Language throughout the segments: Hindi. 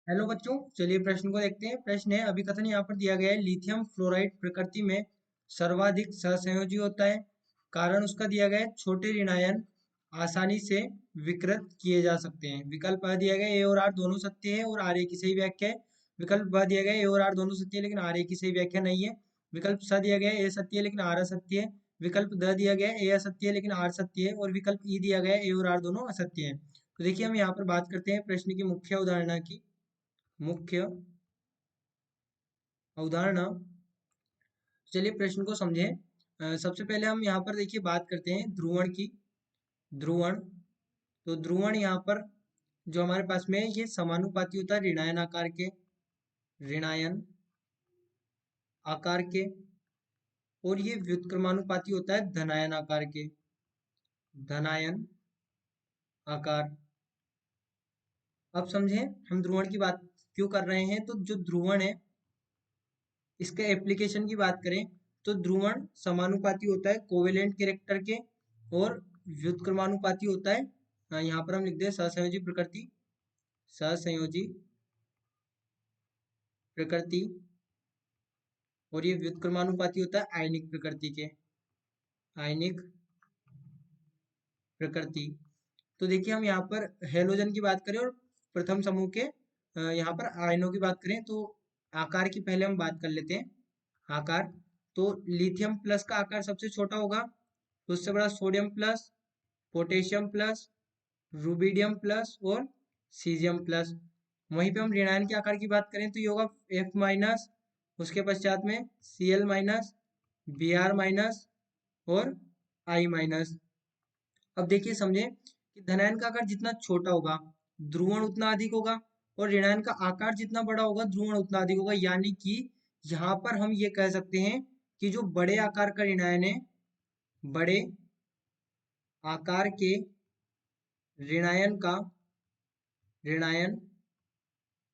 हेलो बच्चों, चलिए प्रश्न को देखते हैं। प्रश्न है, अभिकथन यहाँ पर दिया गया है, लिथियम फ्लोराइड प्रकृति में सर्वाधिक सहसंयोजी होता है। कारण उसका दिया गया है, छोटे ऋणायन आसानी से विकृत किए जा सकते हैं। विकल्प आ दिया गया ए और आर दोनों सत्य है और आर ए की सही व्याख्या है। विकल्प ब दिया गया ए और आर दोनों सत्य है लेकिन आर ए की सही व्याख्या नहीं है। विकल्प स दिया गया है ए सत्य है लेकिन आर असत्य है। विकल्प द दिया गया है ए असत्य है लेकिन आर सत्य है। और विकल्प ई दिया गया है ए और आर दोनों असत्य है। तो देखिए, हम यहाँ पर बात करते हैं प्रश्न की मुख्य अवधारणा की। मुख्य अवधारणा, चलिए प्रश्न को समझें। सबसे पहले हम यहाँ पर देखिए बात करते हैं ध्रुवण की। ध्रुवण, तो ध्रुवण यहाँ पर जो हमारे पास में है, ये समानुपाती होता है ऋणायन आकार के। ऋणायन आकार के। और ये व्युत्क्रमानुपाती होता है धनायन आकार के। धनायन आकार। अब समझें हम ध्रुवण की बात क्यों कर रहे हैं। तो जो ध्रुवण है, इसके एप्लीकेशन की बात करें तो ध्रुवण समानुपाती होता है कोवेलेंट कैरेक्टर के। और व्युत्क्रमानुपाती होता है, यहाँ पर हम लिख दें सहसंयोजी प्रकृति। सहसंयोजी प्रकृति। और ये व्युत्क्रमानुपाती होता है आयनिक प्रकृति के। आयनिक प्रकृति। तो देखिए, हम यहाँ पर हेलोजन की बात करें और प्रथम समूह के यहाँ पर आयनों की बात करें तो आकार की पहले हम बात कर लेते हैं। आकार, तो लिथियम प्लस का आकार सबसे छोटा होगा। तो उससे बड़ा sodium plus, potassium plus, rubidium plus और सीजियम प्लस। वहीं पे हम ऋणायन के आकार की बात करें तो ये होगा एफ माइनस, उसके पश्चात में C L minus, B R minus और आई माइनस। अब देखिए समझें कि धनायन का आकार जितना छोटा होगा ध्रुवण उतना अधिक होगा, और ऋणायन का आकार जितना बड़ा होगा ध्रुवण उतना अधिक होगा। यानी कि यहाँ पर हम ये कह सकते हैं कि जो बड़े आकार का ऋणायन है, बड़े आकार के ऋणायन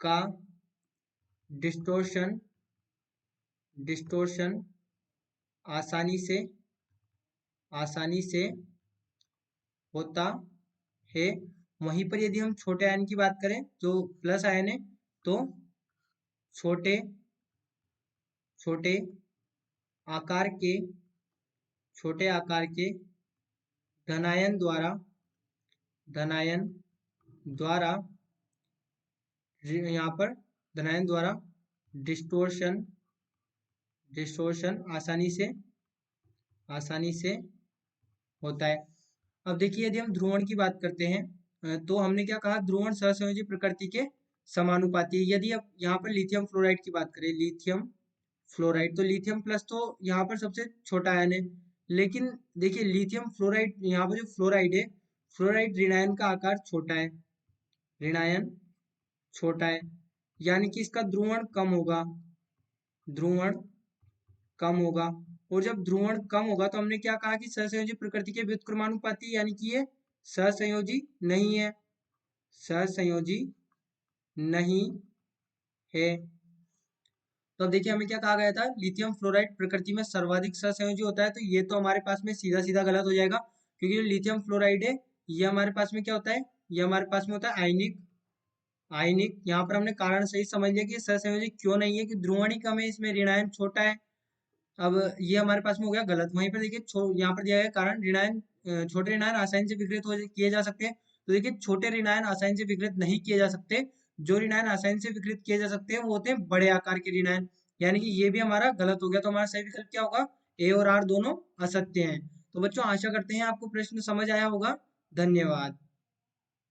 का डिस्टोर्शन डिस्टोर्शन आसानी से होता है। वहीं पर यदि हम छोटे आयन की बात करें जो प्लस आयन है, तो छोटे छोटे आकार के छोटे आकार के धनायन द्वारा यहाँ पर धनायन द्वारा डिस्टोर्शन डिस्टोर्शन आसानी से होता है। अब देखिए, यदि हम ध्रुवण की बात करते हैं तो हमने क्या कहा, ध्रुवण सहसंयोजी प्रकृति के समानुपाती है। यदि अब यहाँ पर लिथियम फ्लोराइड की बात करें, लिथियम फ्लोराइड, तो लिथियम प्लस तो यहाँ पर सबसे छोटा आयन है। लेकिन देखिए, लिथियम फ्लोराइड, यहाँ पर जो फ्लोराइड है, फ्लोराइड ऋणायन का आकार छोटा है। ऋणायन छोटा है, यानी कि इसका ध्रुवण कम होगा। ध्रुवण कम होगा। और जब ध्रुवण कम होगा तो हमने क्या कहा कि सहसंयोजी प्रकृति के व्युत्क्रमानुपाती, यानी कि ये सहसंयोजी नहीं है। सहसंयोजी नहीं है। तो अब देखिए, हमें क्या कहा गया था, लिथियम फ्लोराइड प्रकृति में सर्वाधिक सहसंयोजी होता है। तो ये तो हमारे पास में सीधा सीधा गलत हो जाएगा, क्योंकि जो लिथियम फ्लोराइड है, ये हमारे पास में क्या होता है, ये हमारे पास में होता है आयनिक। आयनिक, यहाँ पर हमने कारण सही समझ लिया कि ये सहसंयोजी क्यों नहीं है, कि ध्रुवण ही कम है, इसमें ऋणायन छोटा है। अब ये हमारे पास में हो गया गलत। वहीं पर देखिए, यहाँ पर दिया गया कारण ऋणायन, छोटे ऋणायन आसानी से विकृत किए जा सकते हैं। तो देखिए, छोटे ऋणायन आसानी से विकृत नहीं किए जा सकते। जो ऋणायन आसानी से विकृत किए जा सकते हैं वो होते हैं बड़े आकार के ऋणायन। यानी कि ये भी हमारा गलत हो गया। तो हमारा सही विकल्प क्या होगा, ए और आर दोनों असत्य हैं। तो बच्चों, आशा करते हैं आपको प्रश्न समझ आया होगा। धन्यवाद।